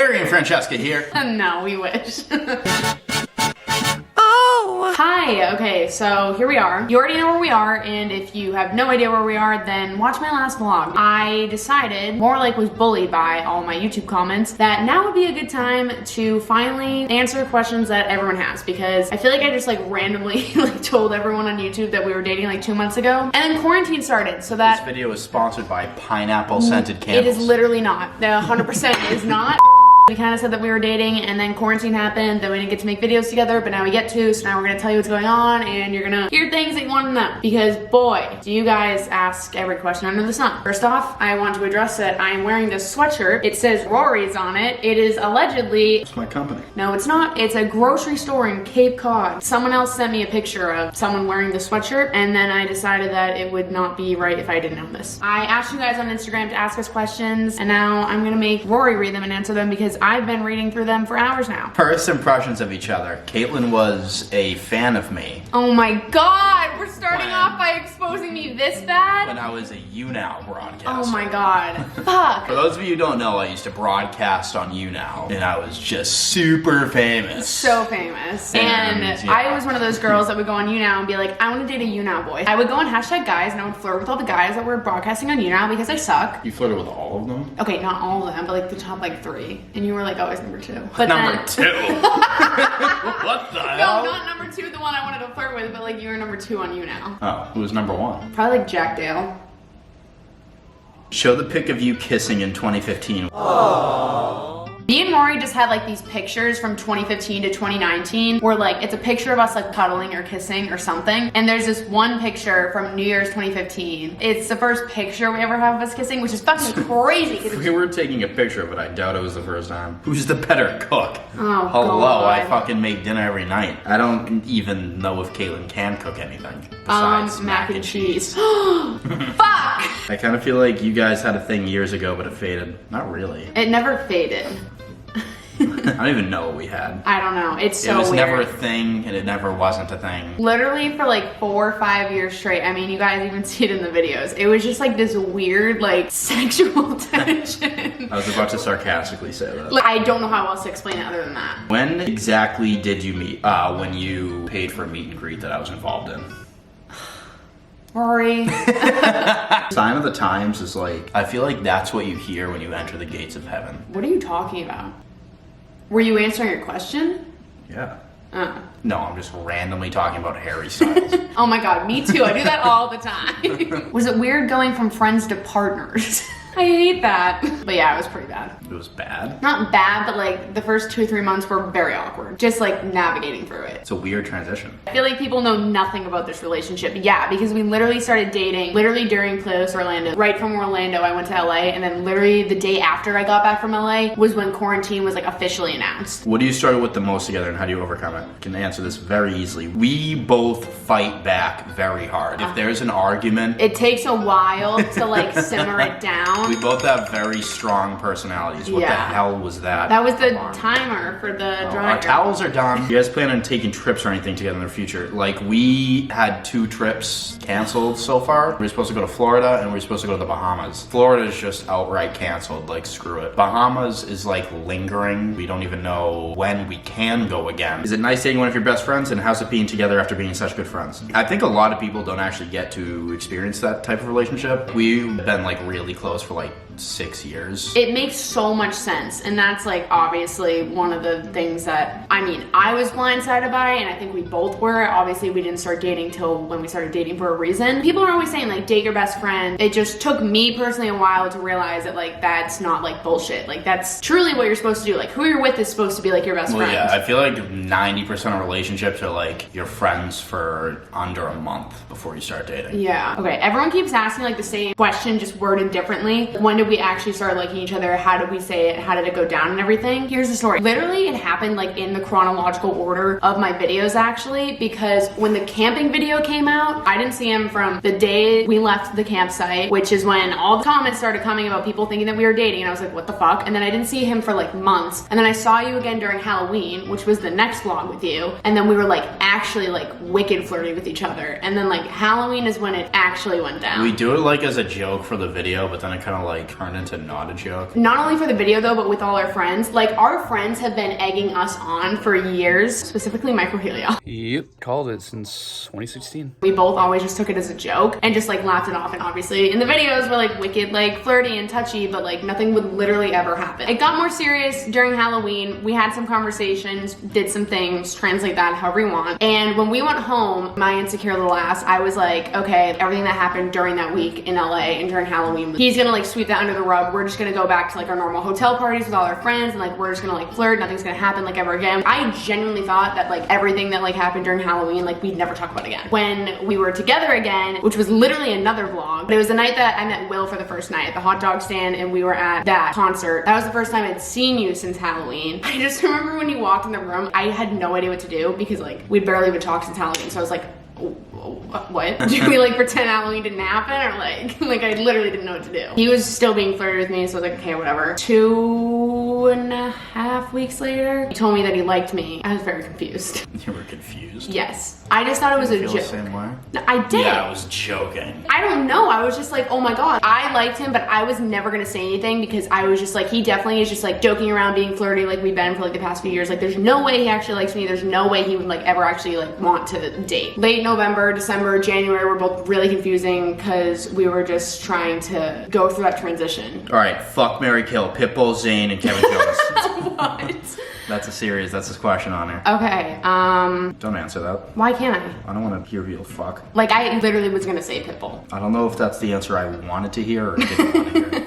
Harry and Francesca here. No, we wish. Oh! Hi, okay, so here we are. You already know where we are, and if you have no idea where we are, then watch my last vlog. I decided, more like was bullied by all my YouTube comments, that now would be a good time to finally answer questions that everyone has, because I feel like I just like randomly like told everyone on YouTube that we were dating like 2 months ago, and then quarantine started, so that— This video is sponsored by pineapple scented candles. It is literally not. The 100% is not. We kind of said that we were dating, and then quarantine happened, then we didn't get to make videos together, but now we get to, so now we're gonna tell you what's going on, and you're gonna hear things that you want to know. Because boy, do you guys ask every question under the sun. First off, I want to address that I am wearing this sweatshirt. It says RORY's on it. It is allegedly— It's my company. No, it's not. It's a grocery store in Cape Cod. Someone else sent me a picture of someone wearing the sweatshirt, and then I decided that it would not be right if I didn't know this. I asked you guys on Instagram to ask us questions, and now I'm gonna make Rory read them and answer them because I've been reading through them for hours now. First impressions of each other. Caitlyn was a fan of me Oh my god, we're starting off by exposing me this bad? when I was a YouNow broadcaster. Oh my god. Fuck. For those of you who don't know, I used to broadcast on YouNow, and I was just super famous. So famous. And, And yeah. I was one of those girls that would go on YouNow and be like, I want to date a YouNow boy. I would go on #guys and I would flirt with all the guys that were broadcasting on YouNow because I suck. You flirted with all of them? Okay, not all of them, but like the top like 3. And you were like always number 2. But Number then, 2? What the No, hell? not number 2, the one I wanted to flirt with, but like you were number 2 on YouNow. Oh, who was number 1? Probably like Jack Dale. Show the pic of you kissing in 2015. Me and Rory just had like these pictures from 2015 to 2019 where like it's a picture of us like cuddling or kissing or something, and there's this one picture from New Year's 2015. It's the first picture we ever have of us kissing, which is fucking crazy. If we were taking a picture of it, I doubt it was the first time. Who's the better cook? Oh, Hello, God. I fucking make dinner every night. I don't even know if Caitlyn can cook anything besides mac and cheese. Fuck! I kind of feel like you guys had a thing years ago, but it faded. Not really. It never faded. I don't even know what we had. I don't know. It's so It was weird. never a thing, and it never wasn't a thing. Literally for like 4 or 5 years straight. I mean, you guys even see it in the videos. It was just like this weird, like, sexual tension. I was about to sarcastically say that. Like, I don't know how else to explain it other than that. When exactly did you meet? When you paid for a meet and greet that I was involved in. Rory. Sign of the times is like, I feel like that's what you hear when you enter the gates of heaven. What are you talking about? Were you answering your question? Yeah. Uh. No, I'm just randomly talking about Harry Styles. Oh my god, me too. I do that all the time. Was it weird going from friends to partners? I hate that. But yeah, it was pretty bad. It was bad. Not bad, but like the first 2 or 3 months were very awkward. Just like navigating through it. It's a weird transition. I feel like people know nothing about this relationship. Yeah, because we literally started dating literally during Playoffs Orlando. Right from Orlando, I went to LA, and then literally the day after I got back from LA was when quarantine was like officially announced. What do you struggle with the most together, and how do you overcome it? I can answer this very easily. We both fight back very hard. If there's an argument, It takes a while to like simmer it down. we both have very strong personalities. What the Yeah. hell was that? That was the alarm? timer for the Our dryer. towels are done. You guys plan on taking trips or anything together in the future? Like, we had 2 trips canceled so far. We were supposed to go to Florida, and we were supposed to go to the Bahamas. Florida is just outright canceled, like, screw it. Bahamas is like lingering. We don't even know when we can go again. Is it nice dating one of your best friends, and how's it being together after being such good friends? I think a lot of people don't actually get to experience that type of relationship. We've been like really close for like 6 years. It makes so much sense, and that's like obviously one of the things that, I mean, I was blindsided by, and I think we both were. Obviously we didn't start dating till when we started dating for a reason. People are always saying like date your best friend. It just took me personally a while to realize that like that's not like bullshit. Like that's truly what you're supposed to do. Like who you're with is supposed to be like your best friend. Yeah, I feel like 90% of relationships are like you're friends for under a month before you start dating. Yeah. Okay, everyone keeps asking like the same question, just worded differently. When did we actually start liking each other? How did we say it? How did it go down and everything? Here's the story. Literally, it happened like in the chronological order of my videos actually, because when the camping video came out, I didn't see him from the day we left the campsite, which is when all the comments started coming about people thinking that we were dating, and I was like, what the fuck? And then I didn't see him for like months, and then I saw you again during Halloween, which was the next vlog with you, and then we were like actually like wicked flirty with each other, and then like Halloween is when it actually went down. We do it like as a joke for the video, but then it kind of like turned into not a joke. Not only for the video though, but with all our friends. Like, our friends have been egging us on for years, specifically Microhelia. Yep, called it since 2016. We both always just took it as a joke and just like laughed it off, and obviously in the videos we're like wicked like flirty and touchy, but like nothing would literally ever happen. It got more serious during Halloween. We had some conversations, did some things, translate that however you want. And when we went home, my insecure little ass, I was like, okay, everything that happened during that week in LA and during Halloween, he's gonna like sweep that under the rug. We're just gonna go back to like our normal hotel parties with all our friends, and like we're just gonna like flirt, nothing's gonna happen like ever again. I genuinely thought that like everything that like happened during Halloween, like we'd never talk about again. When we were together again, which was literally another vlog, but it was the night that I met Will for the first night at the hot dog stand, and we were at that concert. That was the first time I'd seen you since Halloween. I just remember when you walked in the room, I had no idea what to do because like we'd barely even talked since Halloween. So I was like, what? Did we like pretend Halloween didn't happen, or like I literally didn't know what to do. He was still being flirty with me, so I was like, okay, whatever. 2.5 weeks later, he told me that he liked me. I was very confused. You were confused? Yes. I just thought it was a Feel joke. the same way? No, I did. Yeah, I was joking. I don't know. I was just like, oh my god. I liked him, but I was never gonna say anything because I was just like, he definitely is just like joking around, being flirty like we've been for like the past few years. Like, there's no way he actually likes me. There's no way he would like ever actually like want to date. Late November, December, January were both really confusing because we were just trying to go through that transition. All right, fuck, marry, kill, Pitbull, Zayn, and Kevin Jones. What? That's a series. That's his question on here. Okay, Don't answer that. why can't I? I don't want to hear real fuck. Like, I literally was gonna say Pitbull. I don't know if that's the answer I wanted to hear or didn't want to hear.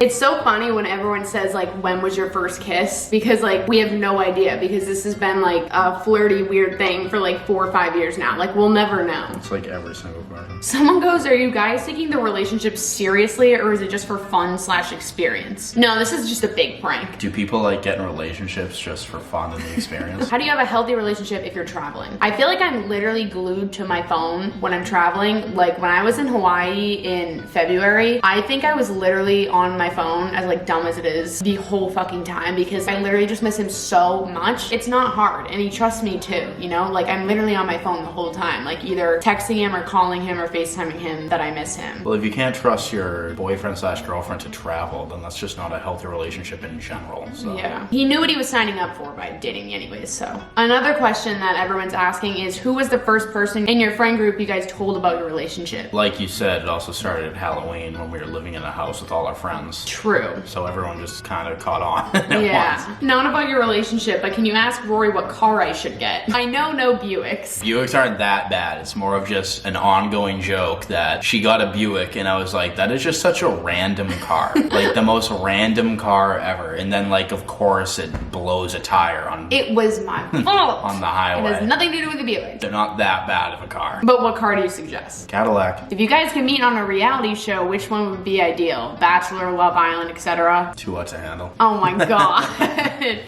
It's so funny when everyone says like, when was your first kiss? Because like, we have no idea, because this has been like a flirty, weird thing for like 4 or 5 years now. Like, we'll never know. It's like every single question. Someone goes, are you guys taking the relationship seriously, or is it just for fun/experience? No, this is just a big prank. Do people like get in relationships just for fun and the experience? How do you have a healthy relationship if you're traveling? I feel like I'm literally glued to my phone when I'm traveling. Like, when I was in Hawaii in February, I think I was literally on my phone, as like dumb as it is, the whole fucking time, because I literally just miss him so much. It's not hard, and he trusts me too, you know? Like, I'm literally on my phone the whole time, like either texting him or calling him or FaceTiming him that I miss him. Well, if you can't trust your boyfriend/girlfriend to travel, then that's just not a healthy relationship in general. So. Yeah. He knew what he was signing up for by dating me anyways, so. Another question that everyone's asking is, who was the first person in your friend group you guys told about your relationship? Like you said, it also started at Halloween when we were living in a house with all our friends. True. So everyone just kind of caught on at Yeah. once. Not about your relationship, but can you ask Rory what car I should get? I know no Buicks. Buicks aren't that bad. It's more of just an ongoing joke that she got a Buick, and I was like, that is just such a random car. Like, the most random car ever. And then, like, of course, it blows a tire on It was my fault. on the highway. It has nothing to do with the Buick. They're not that bad of a car. But what car do you suggest? Cadillac. If you guys could meet on a reality show, which one would be ideal? Bachelor, Love Island, etc. Too much to handle. Oh my god.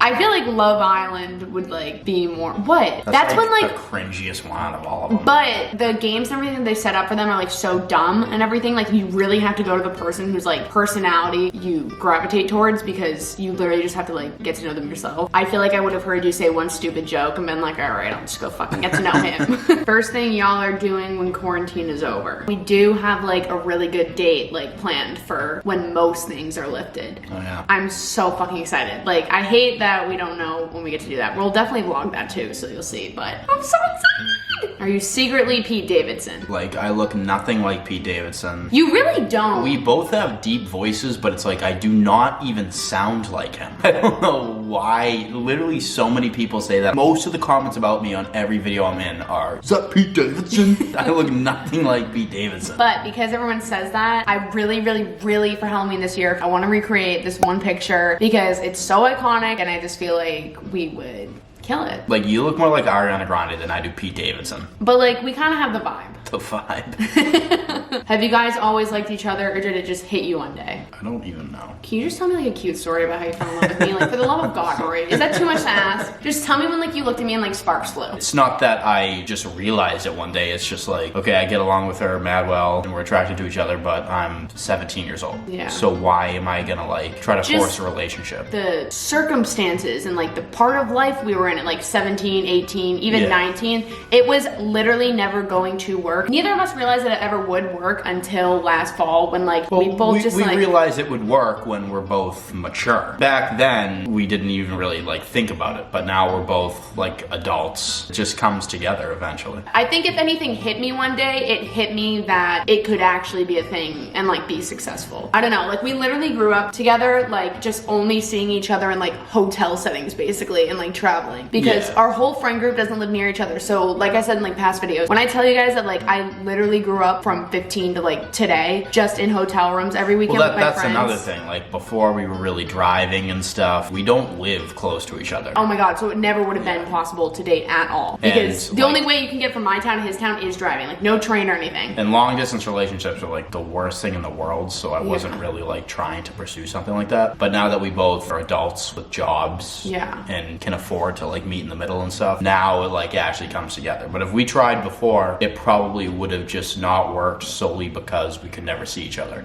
I feel like Love Island would like be more. What? That's when like the cringiest one out of all of them. But the games and everything they set up for them are like so dumb and everything. Like, you really have to go to the person whose like personality you gravitate towards, because you literally just have to like get to know them yourself. I feel like I would have heard you say one stupid joke and been like, all right, I'll just go fucking get to know him. First thing y'all are doing when quarantine is over. We do have like a really good date like planned for when most things are lifted. Oh yeah. I'm so fucking excited. Like, I hate that we don't know when we get to do that. We'll definitely vlog that too, so you'll see, but I'm so excited. Are you secretly Pete Davidson? Like, I look nothing like Pete Davidson. You really don't. We both have deep voices, but it's like, I do not even sound like him. I don't know why. Literally so many people say that. Most of the comments about me on every video I'm in are, is that Pete Davidson? I look nothing like Pete Davidson. But because everyone says that, I really for Halloween this year, I want to recreate this one picture because it's so iconic, and I just feel like we would kill it. Like, you look more like Ariana Grande than I do Pete Davidson. But like, we kind of have the vibe. The vibe. Have you guys always liked each other, or did it just hit you one day? I don't even know. Can you just tell me like a cute story about how you fell in love with me? Like, for the love of God, Rory. Is that too much to ask? Just tell me when like you looked at me and like sparks flew. It's not that I just realized it one day. It's just like, okay, I get along with her mad well and we're attracted to each other, but I'm 17 years old. Yeah. So why am I gonna like try to Just force a relationship? the circumstances and like the part of life we were in friend at like 17, 18, even Yeah. 19. It was literally never going to work. Neither of us realized that it ever would work until last fall when like we both just like realized it would work when we're both mature. Back then, we didn't even really like think about it, but now we're both like adults. It just comes together eventually. I think if anything hit me one day, it hit me that it could actually be a thing and like be successful. I don't know, like we literally grew up together, like just only seeing each other in like hotel settings basically and like traveling because our whole friend group doesn't live near each other. So like I said in like past videos, when I tell you guys that like I literally grew up from 15 to like today just in hotel rooms every weekend with my That's friends. another thing. Like before we were really driving and stuff, we don't live close to each other. Oh my god, so it never would have been possible to date at all. Because And, the like, only way you can get from my town to his town is driving. Like no train or anything. And long distance relationships are like the worst thing in the world, so I wasn't really like trying to pursue something like that. But now that we both are adults with jobs and can afford to like meet in the middle and stuff, now it like actually comes together. But if we tried before, it probably would have just not worked solely because we could never see each other.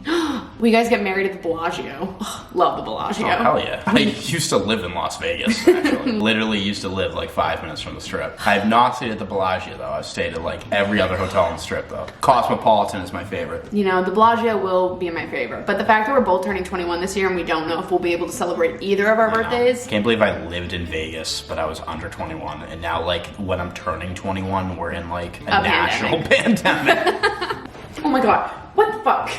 Will you guys get married at the Bellagio? Ugh, love the Bellagio. Oh, hell yeah. I used to live in Las Vegas, actually. Literally used to live like 5 minutes from the Strip. I have not stayed at the Bellagio, though. I've stayed at like every other hotel on the Strip, though. Cosmopolitan is my favorite. You know, the Bellagio will be my favorite. But the fact that we're both turning 21 this year and we don't know if we'll be able to celebrate either of our birthdays. Can't believe I lived in Vegas, but I was under 21. And now, like, when I'm turning 21, we're in like a national pandemic. Oh my god, what the fuck?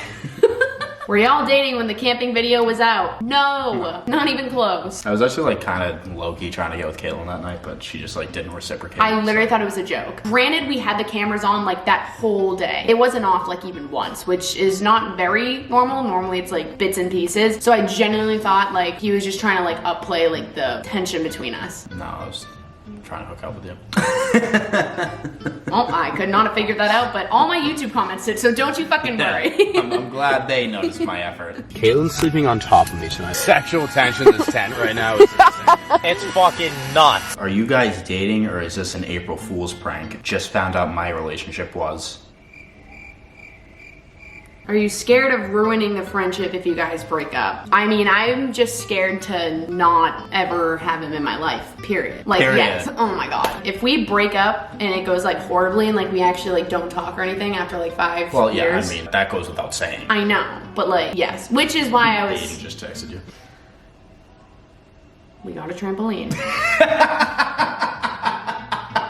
Were y'all dating when the camping video was out? No, not even close. I was actually like kind of low-key trying to get with Caitlyn that night, but she just like didn't reciprocate. I literally thought it was a joke. Granted, we had the cameras on like that whole day. It wasn't off like even once, which is not very normal. Normally it's like bits and pieces. So I genuinely thought like he was just trying to like upplay like the tension between us. No, I was trying to hook up with you. Well, I could not have figured that out, but all my YouTube comments did, so don't you fucking worry. I'm glad they noticed my effort. Caitlin's sleeping on top of me tonight. Sexual tension in this tent right now is insane. It's fucking nuts. Are you guys dating or is this an April Fool's prank? Just found out my relationship was. Are you scared of ruining the friendship if you guys break up? I mean, I'm just scared to not ever have him in my life, period. Like, Period. yes, oh my god. If we break up and it goes like horribly and like we actually like don't talk or anything after like 5 Well, yeah, years. I mean, that goes without saying. I know, but like, yes. Which is why I Aiden was, just texted you. we got a trampoline.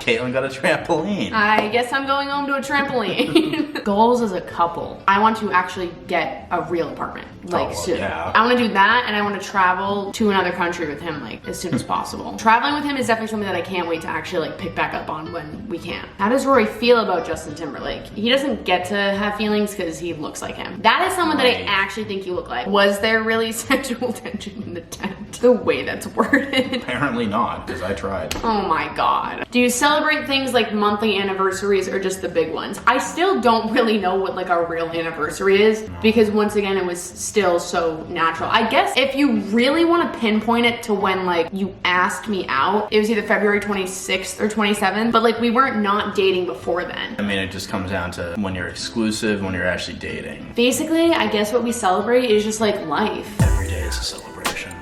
Caitlyn got a trampoline. I guess I'm going home to a trampoline. Goals as a couple. I want to actually get a real apartment, like soon. yeah. I want to do that, and I want to travel to another country with him, like as soon as possible. Traveling with him is definitely something that I can't wait to actually like pick back up on when we can. How does Rory feel about Justin Timberlake? He doesn't get to have feelings because he looks like him. That is someone that I actually think you look like. Was there really sexual tension in the tent? The way that's worded. Apparently not, because I tried. Oh my god. Do you celebrate things like monthly anniversaries or just the big ones? I still don't really know what like our real anniversary is because once again it was still so natural. I guess if you really want to pinpoint it to when like you asked me out, it was either February 26th or 27th, but like we weren't not dating before then. I mean, it just comes down to when you're exclusive, when you're actually dating. Basically, I guess what we celebrate is just like life. Every day is a celebration.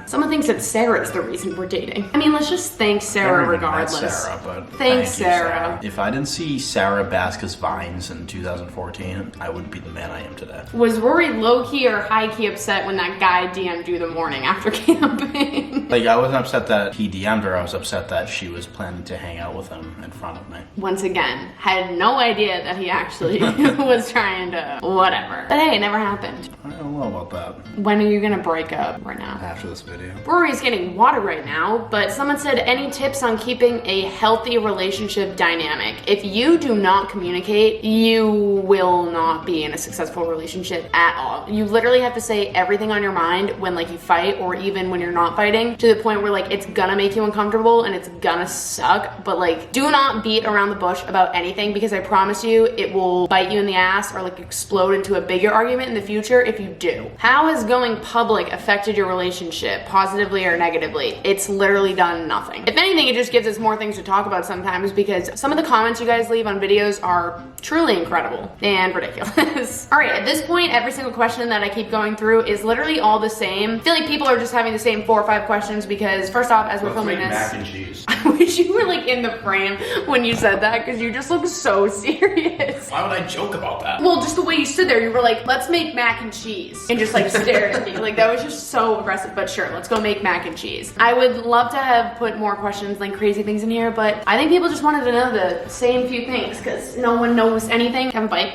Someone thinks that Sarah's the reason we're dating. I mean, let's just thank Sarah Never even met regardless. Sarah, but Thanks, thank you, Sarah. If I didn't see Sarah Bascas Vines in 2014, I wouldn't be the man I am today. Was Rory low-key or high-key upset when that guy DM'd you the morning after camping? Like, I wasn't upset that he DM'd her, I was upset that she was planning to hang out with him in front of me. Once again, had no idea that he actually was trying to whatever. But hey, it never happened. I don't know about that. When are you gonna break up right now? After this video. Rory's getting water right now, but someone said any tips on keeping a healthy relationship dynamic? If you do not communicate, you will not be in a successful relationship at all. You literally have to say everything on your mind when like you fight or even when you're not fighting to the point where like it's gonna make you uncomfortable and it's gonna suck, but like do not beat around the bush about anything because I promise you it will bite you in the ass or like explode into a bigger argument in the future if you do. How has going public affected your relationship? positively or negatively. It's literally done nothing. If anything, it just gives us more things to talk about sometimes because some of the comments you guys leave on videos are truly incredible and ridiculous. All right, at this point, every single question that I keep going through is literally all the same. I feel like people are just having the same 4 or 5 questions because first off, as we're filming this, mac and cheese. I wish you were like in the frame when you said that because you just look so serious. Why would I joke about that? Well, just the way you stood there, you were like, let's make mac and cheese. And just like stared at me. Like that was just so aggressive, but sure, let's go make mac and cheese. I would love to have put more questions, like crazy things in here, but I think people just wanted to know the same few things because no one knows anything. Have a bite.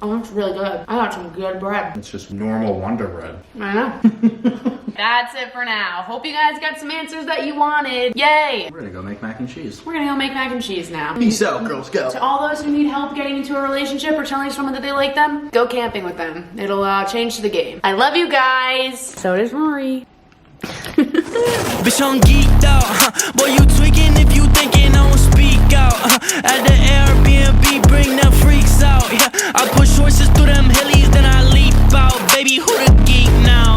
Oh, it's really good. I got some good bread. It's just normal Wonder Bread. I know. That's it for now. Hope you guys got some answers that you wanted. Yay! We're gonna go make mac and cheese. We're gonna go make mac and cheese now. Peace out, Girl Scout. To all those who need help getting into a relationship or telling someone that they like them, go camping with them. It'll change the game. I love you guys. So does Rory. Bitch, I'm geeked out.